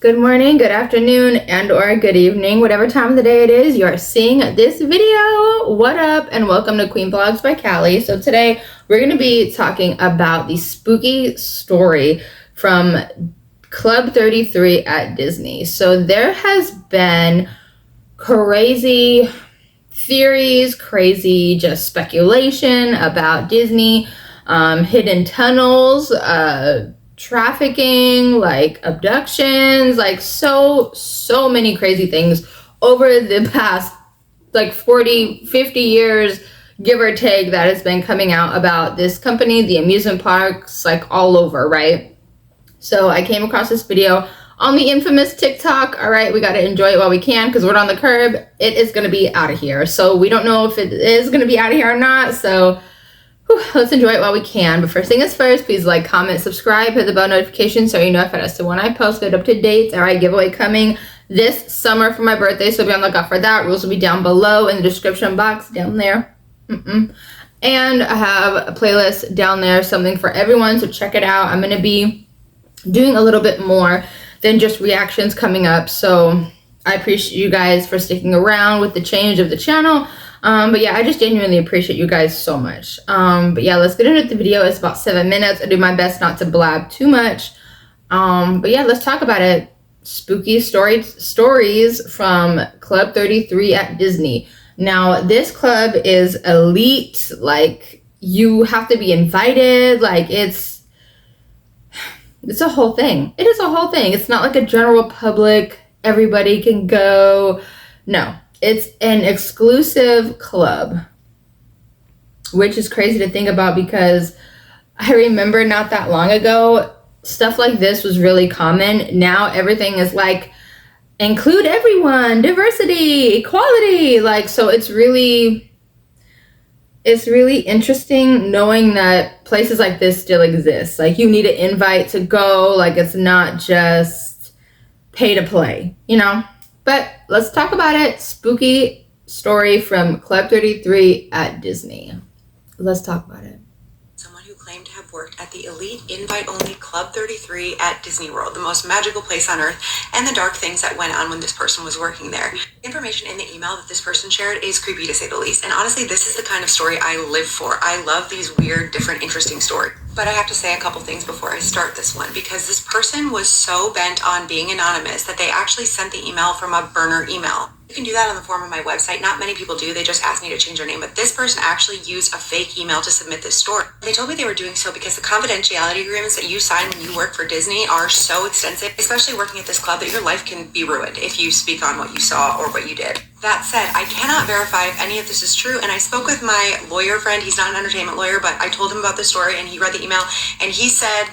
Good morning, good afternoon, and or good evening, whatever time of the day it is you are seeing this video. What up, and welcome to Queen Vlogz by Callie. So today we're going to be talking about the spooky story from Club 33 at Disney. So there has been crazy theories, crazy just speculation about Disney, hidden tunnels, trafficking, like abductions, like so many crazy things over the past like 40-50 years, give or take, that has been coming out about this company, the amusement parks, like all over, right? So I came across this video on the infamous TikTok. All right, we got to enjoy it while we can because we're on the curb. It is going to be out of here, so we don't know if it is going to be out of here or not, so let's enjoy it while we can. But first thing is first, please like, comment, subscribe, hit the bell notification so you know as to when I post, get up to date. All right, giveaway coming this summer for my birthday, so be on the lookout for that. Rules will be down below in the description box down there. And I have a playlist down there, something for everyone, so check it out. I'm going to be doing a little bit more than just reactions coming up, so I appreciate you guys for sticking around with the change of the channel. But yeah, I just genuinely appreciate you guys so much. But yeah, let's get into the video. It's about 7 minutes. I do my best not to blab too much. But yeah, let's talk about it. Spooky stories from Club 33 at Disney. Now, this club is elite. Like, you have to be invited. Like, it's a whole thing. It is a whole thing. It's not like a general public, everybody can go. No. It's an exclusive club, which is crazy to think about because I remember not that long ago, stuff like this was really common. Now everything is like, include everyone, diversity, equality. Like, so it's really interesting knowing that places like this still exist. Like, you need an invite to go. Like, it's not just pay to play, you know? But let's talk about it. Spooky story from Club 33 at Disney. Let's talk about it. Someone who claimed to have worked at the elite invite-only Club 33 at Disney World, the most magical place on earth, and the dark things that went on when this person was working there. Information in the email that this person shared is creepy to say the least. And honestly, this is the kind of story I live for. I love these weird, different, interesting stories. But I have to say a couple things before I start this one, because this person was so bent on being anonymous that they actually sent the email from a burner email. You can do that on the form of my website. Not many people do. They just asked me to change their name. But this person actually used a fake email to submit this story. They told me they were doing so because the confidentiality agreements that you sign when you work for Disney are so extensive, especially working at this club, that your life can be ruined if you speak on what you saw or what you did. That said, I cannot verify if any of this is true, and I spoke with my lawyer friend. He's not an entertainment lawyer, but I told him about the story, and he read the email, and he said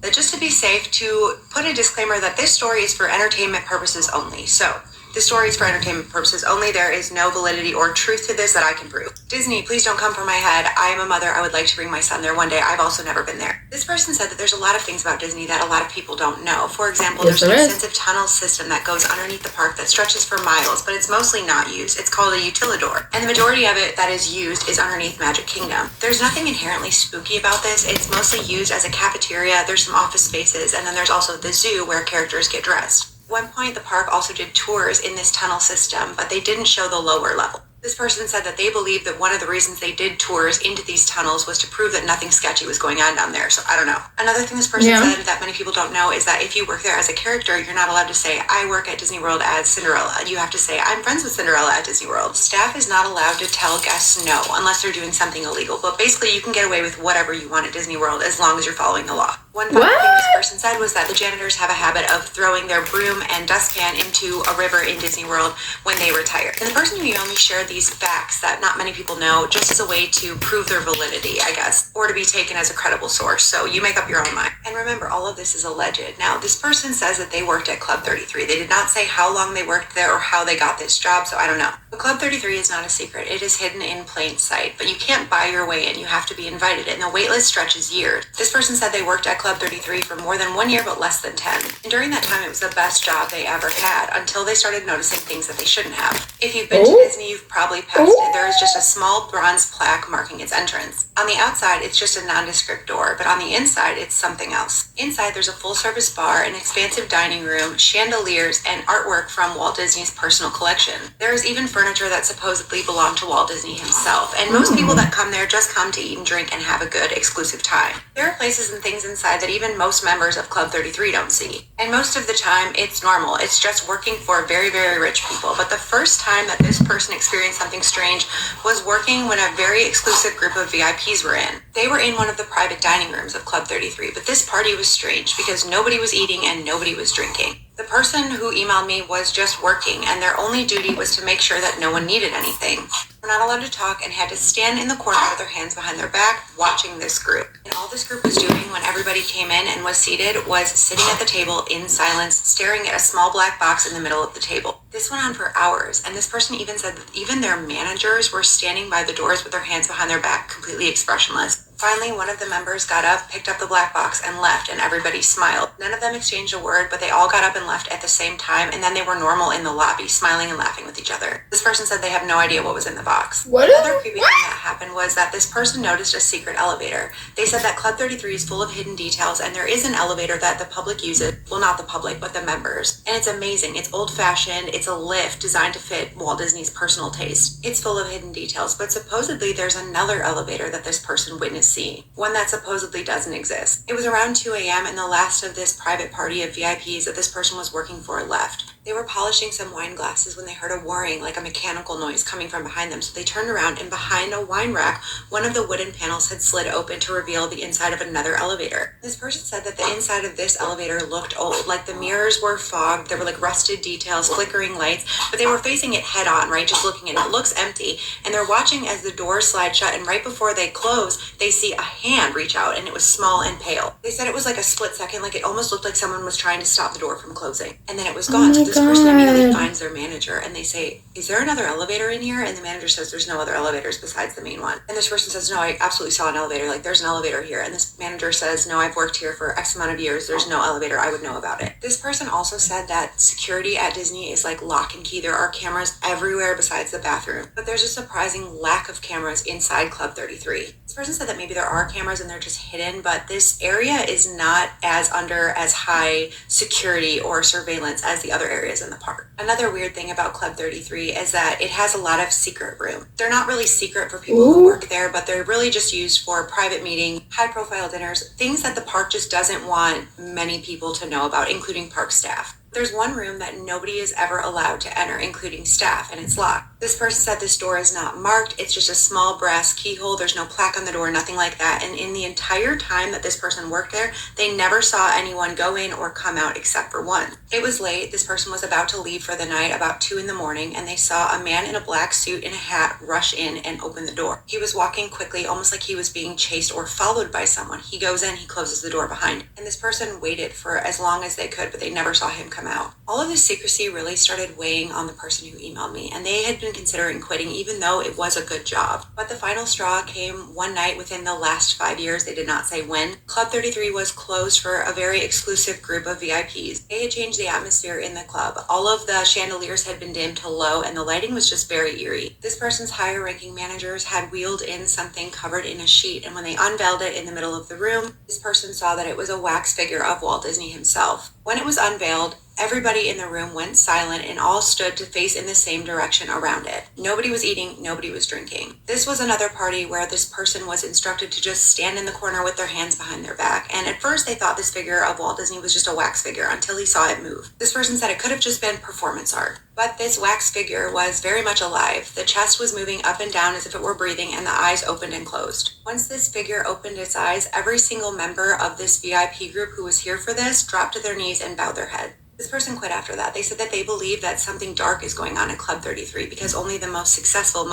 that just to be safe, to put a disclaimer that this story is for entertainment purposes only. So, the story is for entertainment purposes only. There is no validity or truth to this that I can prove. Disney, please don't come for my head. I am a mother. I would like to bring my son there one day. I've also never been there. This person said that there's a lot of things about Disney that a lot of people don't know. For example, there's an extensive tunnel system that goes underneath the park that stretches for miles, but it's mostly not used. It's called a utilidor. And the majority of it that is used is underneath Magic Kingdom. There's nothing inherently spooky about this. It's mostly used as a cafeteria. There's some office spaces, and then there's also the zoo where characters get dressed. At one point, the park also did tours in this tunnel system, but they didn't show the lower level. This person said that they believed that one of the reasons they did tours into these tunnels was to prove that nothing sketchy was going on down there. So I don't know. Another thing this person said that many people don't know is that if you work there as a character, you're not allowed to say, I work at Disney World as Cinderella. You have to say, I'm friends with Cinderella at Disney World. Staff is not allowed to tell guests no unless they're doing something illegal. But basically, you can get away with whatever you want at Disney World as long as you're following the law. One fun thing this person said was that the janitors have a habit of throwing their broom and dustpan into a river in Disney World when they retire. And the person who emailed me shared these facts that not many people know, just as a way to prove their validity, I guess, or to be taken as a credible source. So you make up your own mind. And remember, all of this is alleged. Now, this person says that they worked at Club 33. They did not say how long they worked there or how they got this job, so I don't know. But Club 33 is not a secret. It is hidden in plain sight, but you can't buy your way in. You have to be invited, and the waitlist stretches years. This person said they worked at Club 33 for more than 1 year, but less than 10. And during that time, it was the best job they ever had until they started noticing things that they shouldn't have. If you've been to Disney, you've probably passed it. There is just a small bronze plaque marking its entrance. On the outside, it's just a nondescript door, but on the inside, it's something else. Inside, there's a full-service bar, an expansive dining room, chandeliers, and artwork from Walt Disney's personal collection. There is even furniture that supposedly belonged to Walt Disney himself, and most people that come there just come to eat and drink and have a good, exclusive time. There are places and things inside that even most members of Club 33 don't see. And most of the time, it's normal. It's just working for very, very rich people. But the first time that this person experienced something strange was working when a very exclusive group of VIPs were in. They were in one of the private dining rooms of Club 33, but this party was strange because nobody was eating and nobody was drinking. The person who emailed me was just working, and their only duty was to make sure that no one needed anything. We're not allowed to talk and had to stand in the corner with their hands behind their back watching this group. And all this group was doing when everybody came in and was seated was sitting at the table in silence, staring at a small black box in the middle of the table. This went on for hours, and this person even said that even their managers were standing by the doors with their hands behind their back, completely expressionless. Finally, one of the members got up, picked up the black box, and left, and everybody smiled. None of them exchanged a word, but they all got up and left at the same time, and then they were normal in the lobby, smiling and laughing with each other. This person said they have no idea what was in the box. Another creepy thing that happened was that this person noticed a secret elevator. They said that Club 33 is full of hidden details, and there is an elevator that the public uses. Well, not the public, but the members. And it's amazing. It's old-fashioned. It's a lift designed to fit Walt Disney's personal taste. It's full of hidden details, but supposedly there's another elevator that this person witnessed seeing, one that supposedly doesn't exist. It was around 2 a.m. and the last of this private party of VIPs that this person was working for left. They were polishing some wine glasses when they heard a whirring, like a mechanical noise coming from behind them, so they turned around, and behind a wine rack, one of the wooden panels had slid open to reveal the inside of another elevator. This person said that the inside of this elevator looked old, like the mirrors were fogged, there were like rusted details, flickering lights, but they were facing it head on, right, just looking, and it looks empty, and they're watching as the doors slide shut, and right before they close, they see a hand reach out, and it was small and pale. They said it was like a split second, like it almost looked like someone was trying to stop the door from closing, and then it was gone. So this person immediately finds their manager, and they say, "Is there another elevator in here?" And the manager says, "There's no other elevators besides the main one." And this person says, "No, I absolutely saw an elevator, like there's an elevator here." And this manager says, "No, I've worked here for X amount of years, there's no elevator, I would know about it." This person also said that security at Disney is like lock and key. There are cameras everywhere besides the bathroom, but there's a surprising lack of cameras inside Club 33. This person said that maybe there are cameras and they're just hidden, but this area is not under as high security or surveillance as the other areas in the park. Another weird thing about Club 33 is that it has a lot of secret room. They're not really secret for people who work there, but they're really just used for private meeting, high profile dinners, things that the park just doesn't want many people to know about, including park staff. There's one room that nobody is ever allowed to enter, including staff, and it's locked. This person said this door is not marked. It's just a small brass keyhole. There's no plaque on the door, nothing like that. And in the entire time that this person worked there, they never saw anyone go in or come out except for one. It was late. This person was about to leave for the night, about 2 a.m, and they saw a man in a black suit and a hat rush in and open the door. He was walking quickly, almost like he was being chased or followed by someone. He goes in, he closes the door behind him. And this person waited for as long as they could, but they never saw him come out. All of this secrecy really started weighing on the person who emailed me, and they had been considering quitting even though it was a good job. But the final straw came one night within the last 5 years. They did not say when. Club 33 was closed for a very exclusive group of VIPs. They had changed the atmosphere in the club. All of the chandeliers had been dimmed to low, and the lighting was just very eerie. This person's higher ranking managers had wheeled in something covered in a sheet, and when they unveiled it in the middle of the room, this person saw that it was a wax figure of Walt Disney himself. When it was unveiled, everybody in the room went silent and all stood to face in the same direction around it. Nobody was eating, nobody was drinking. This was another party where this person was instructed to just stand in the corner with their hands behind their back. And at first they thought this figure of Walt Disney was just a wax figure until he saw it move. This person said it could have just been performance art. But this wax figure was very much alive. The chest was moving up and down as if it were breathing, and the eyes opened and closed. Once this figure opened its eyes, every single member of this VIP group who was here for this dropped to their knees and bowed their head. This person quit after that. They said that they believe that something dark is going on at Club 33 because only the most successful,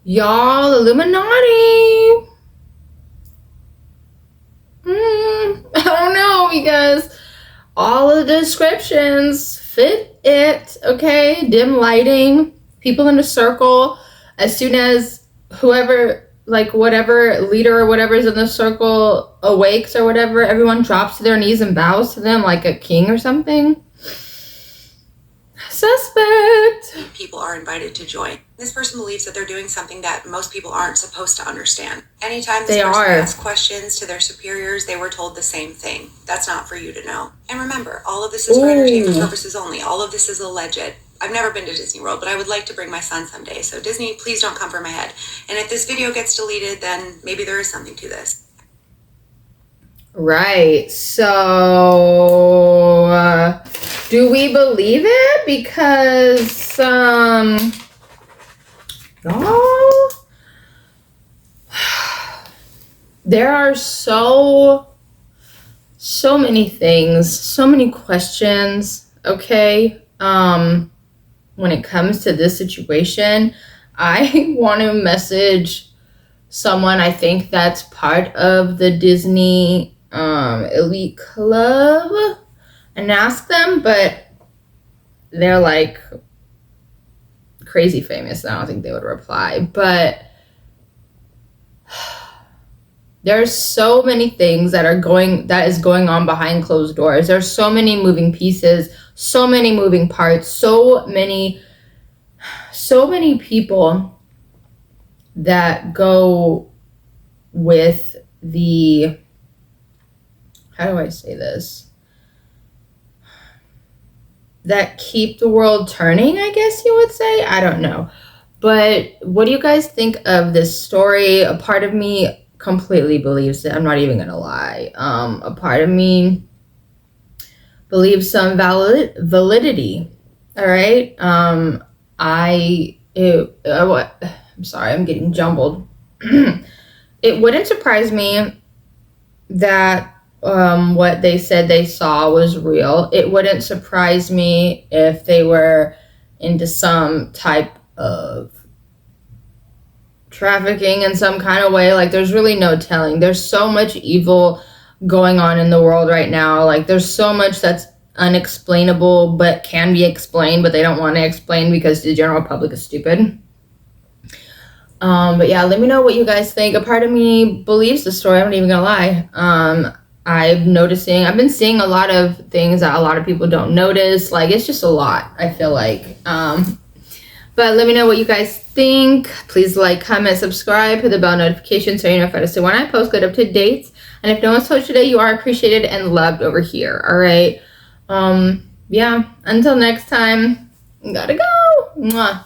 Y'all, Illuminati. I don't know, because all of the descriptions fit it, okay? Dim lighting, people in a circle. As soon as whoever, like whatever leader or whatever is in the circle awakes or whatever, everyone drops to their knees and bows to them like a king or something. Suspect. People are invited to join. This person believes that they're doing something that most people aren't supposed to understand. Anytime this person asks questions to their superiors, they were told the same thing. That's not for you to know. And remember, all of this is for entertainment purposes only. All of this is alleged. I've never been to Disney World, but I would like to bring my son someday. So Disney, please don't come for my head. And if this video gets deleted, then maybe there is something to this. Right. So, do we believe it? Because, y'all, there are so many things, so many questions, okay? When it comes to this situation, I want to message someone I think that's part of the Disney elite club and ask them, but they're like crazy famous, and I don't think they would reply. But there's so many things that is going on behind closed doors. There's so many moving pieces, so many moving parts, so many people that go with the, how do I say this? That keep the world turning, I guess you would say. I don't know. But what do you guys think of this story? A part of me completely believes it. I'm not even going to lie. A part of me believes some validity. All right. I'm sorry, I'm getting jumbled. It wouldn't surprise me that what they said they saw was real. It wouldn't surprise me if they were into some type of trafficking in some kind of way. Like, there's really no telling. There's so much evil going on in the world right now. Like, there's so much that's unexplainable but can be explained, but they don't want to explain because the general public is stupid. But yeah, let me know what you guys think. A part of me believes the story. I'm not even gonna lie. I've been seeing a lot of things that a lot of people don't notice. Like, it's just a lot, I feel like. But let me know what you guys think. Please like, comment, subscribe, hit the bell notification so you know if when I post good up to dates. And if no one's told you today, you are appreciated and loved over here. All right. Yeah. Until next time, gotta go. Mwah.